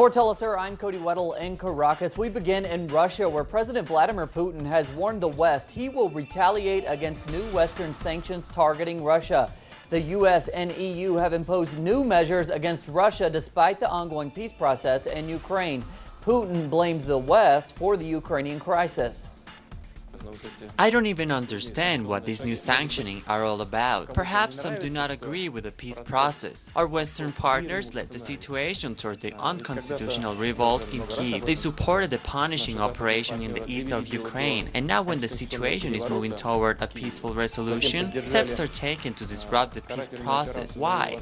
For Telesur, I'm Cody Weddle in Caracas. We begin in Russia, where President Vladimir Putin has warned the West he will retaliate against new Western sanctions targeting Russia. The U.S. and EU have imposed new measures against Russia despite the ongoing peace process in Ukraine. Putin blames the West for the Ukrainian crisis. I don't even understand what these new sanctioning are all about. Perhaps some do not agree with the peace process. Our Western partners led the situation toward the unconstitutional revolt in Kyiv. They supported the punishing operation in the east of Ukraine. And now when the situation is moving toward a peaceful resolution, steps are taken to disrupt the peace process. Why?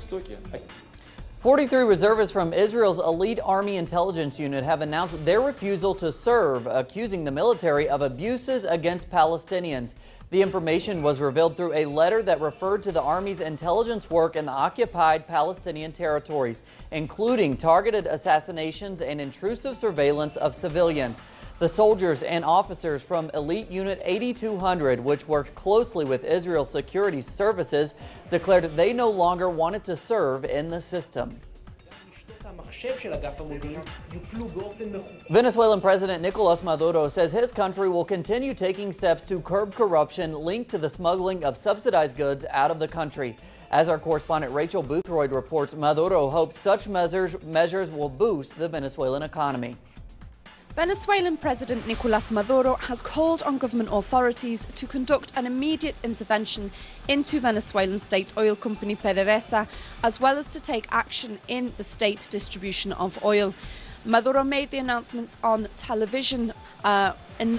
43 reservists from Israel's elite army intelligence unit have announced their refusal to serve, accusing the military of abuses against Palestinians. The information was revealed through a letter that referred to the Army's intelligence work in the occupied Palestinian territories, including targeted assassinations and intrusive surveillance of civilians. The soldiers and officers from Elite Unit 8200, which works closely with Israel's security services, declared they no longer wanted to serve in the system. Venezuelan President Nicolas Maduro says his country will continue taking steps to curb corruption linked to the smuggling of subsidized goods out of the country. As our correspondent Rachel Boothroyd reports, Maduro hopes such measures will boost the Venezuelan economy. Venezuelan President Nicolas Maduro has called on government authorities to conduct an immediate intervention into Venezuelan state oil company PDVSA, as well as to take action in the state distribution of oil. Maduro made the announcements on television,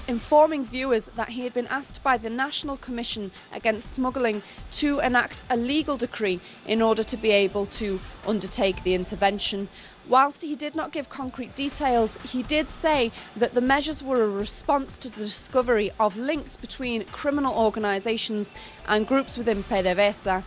informing viewers that he had been asked by the National Commission Against Smuggling to enact a legal decree in order to be able to undertake the intervention. Whilst he did not give concrete details, he did say that the measures were a response to the discovery of links between criminal organisations and groups within PDVSA.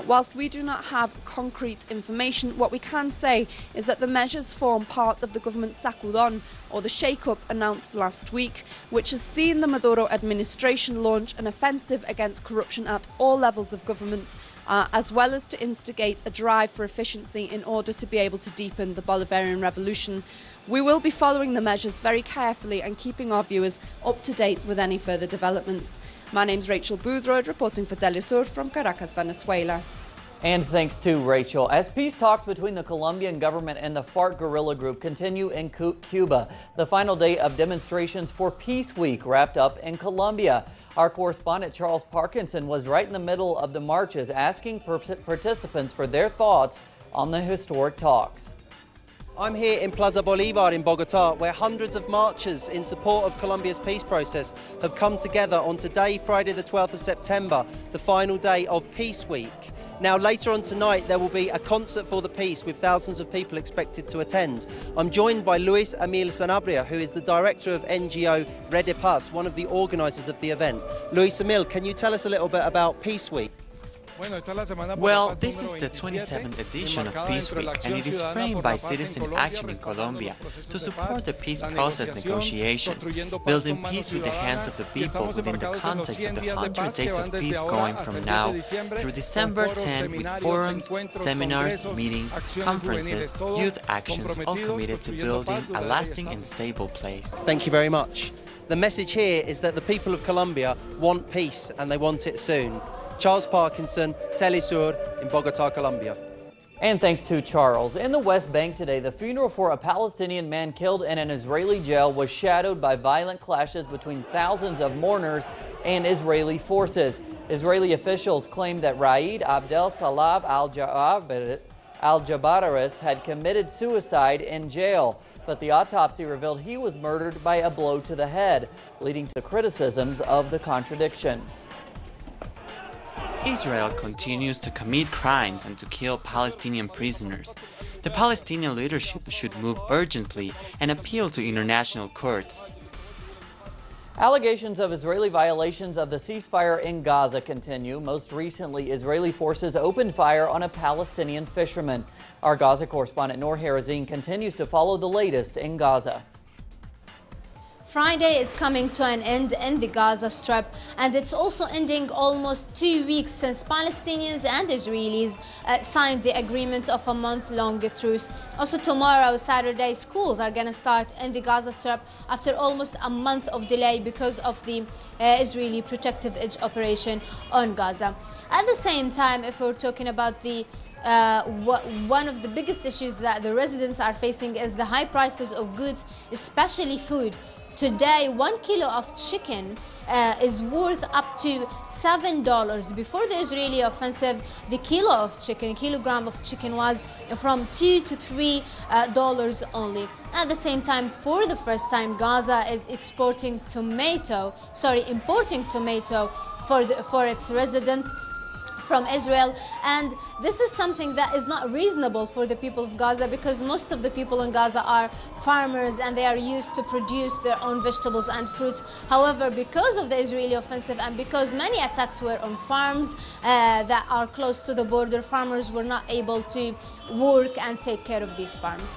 Whilst we do not have concrete information, what we can say is that the measures form part of the government's Sacudón, or the shake-up announced last week, which has seen the Maduro administration launch an offensive against corruption at all levels of government, as well as to instigate a drive for efficiency in order to be able to deepen the Bolivarian revolution. We will be following the measures very carefully and keeping our viewers up to date with any further developments. My name's Rachel Boothroyd, reporting for Telesur from Caracas, Venezuela. And thanks to Rachel. As peace talks between the Colombian government and the FARC guerrilla group continue in Cuba, the final day of demonstrations for Peace Week wrapped up in Colombia. Our correspondent Charles Parkinson was right in the middle of the marches, asking participants for their thoughts on the historic talks. I'm here in Plaza Bolivar in Bogota, where hundreds of marchers in support of Colombia's peace process have come together on today, Friday the 12th of September, the final day of Peace Week. Now, later on tonight, there will be a concert for the peace with thousands of people expected to attend. I'm joined by Luis Emil Sanabria, who is the director of NGO Red de Paz, one of the organisers of the event. Luis Emil, can you tell us a little bit about Peace Week? Well, this is the 27th edition of Peace Week, and it is framed by Citizen Action in Colombia to support the peace process negotiations, building peace with the hands of the people within the context of the 100 days of peace going from now through December 10 with forums, seminars, meetings, conferences, youth actions, all committed to building a lasting and stable place. Thank you very much. The message here is that the people of Colombia want peace and they want it soon. Charles Parkinson, Telesur in Bogota, Colombia. And thanks to Charles. In the West Bank today, the funeral for a Palestinian man killed in an Israeli jail was shadowed by violent clashes between thousands of mourners and Israeli forces. Israeli officials claimed that Raed Abdel Salam al-Jabaris had committed suicide in jail, but the autopsy revealed he was murdered by a blow to the head, leading to criticisms of the contradiction. Israel continues to commit crimes and to kill Palestinian prisoners. The Palestinian leadership should move urgently and appeal to international courts. Allegations of Israeli violations of the ceasefire in Gaza continue. Most recently, Israeli forces opened fire on a Palestinian fisherman. Our Gaza correspondent Noor Harazin continues to follow the latest in Gaza. Friday is coming to an end in the Gaza Strip, and it's also ending almost 2 weeks since Palestinians and Israelis signed the agreement of a month-long truce. Also tomorrow, Saturday, schools are going to start in the Gaza Strip after almost a month of delay because of the Israeli protective edge operation on Gaza. At the same time, if we're talking about the one of the biggest issues that the residents are facing is the high prices of goods, especially food. Today, 1 kilo of chicken is worth up to $7. Before the Israeli offensive, the kilogram of chicken was from $2 to $3 only. At the same time, for the first time, Gaza is importing tomato for its residents from Israel, and this is something that is not reasonable for the people of Gaza, because most of the people in Gaza are farmers and they are used to produce their own vegetables and fruits. However, because of the Israeli offensive and because many attacks were on farms that are close to the border, farmers were not able to work and take care of these farms.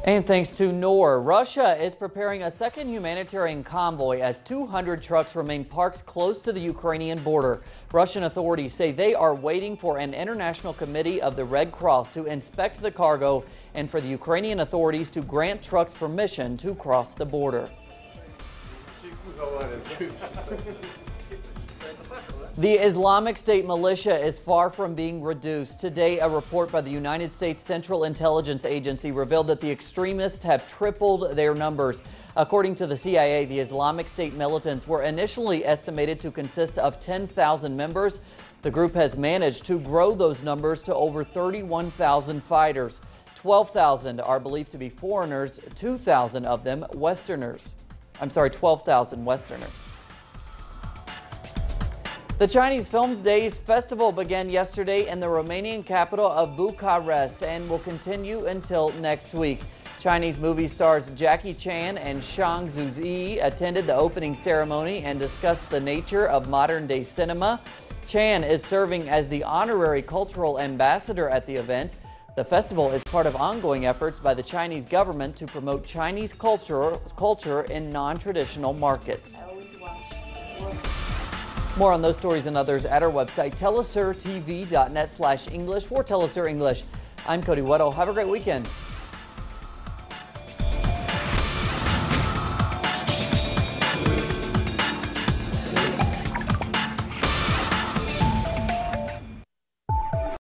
And thanks to Noor, Russia is preparing a second humanitarian convoy as 200 trucks remain parked close to the Ukrainian border. Russian authorities say they are waiting for an international committee of the Red Cross to inspect the cargo and for the Ukrainian authorities to grant trucks permission to cross the border. The Islamic State militia is far from being reduced. Today, a report by the United States Central Intelligence Agency revealed that the extremists have tripled their numbers. According to the CIA, the Islamic State militants were initially estimated to consist of 10,000 members. The group has managed to grow those numbers to over 31,000 fighters. 12,000 are believed to be foreigners, 2,000 of them Westerners. 12,000 Westerners. The Chinese Film Days Festival began yesterday in the Romanian capital of Bucharest and will continue until next week. Chinese movie stars Jackie Chan and Zhang Zuyi attended the opening ceremony and discussed the nature of modern-day cinema. Chan is serving as the honorary cultural ambassador at the event. The festival is part of ongoing efforts by the Chinese government to promote Chinese culture in non-traditional markets. More on those stories and others at our website, telesurtv.net/English. For Telesur English, I'm Cody Weddle. Have a great weekend.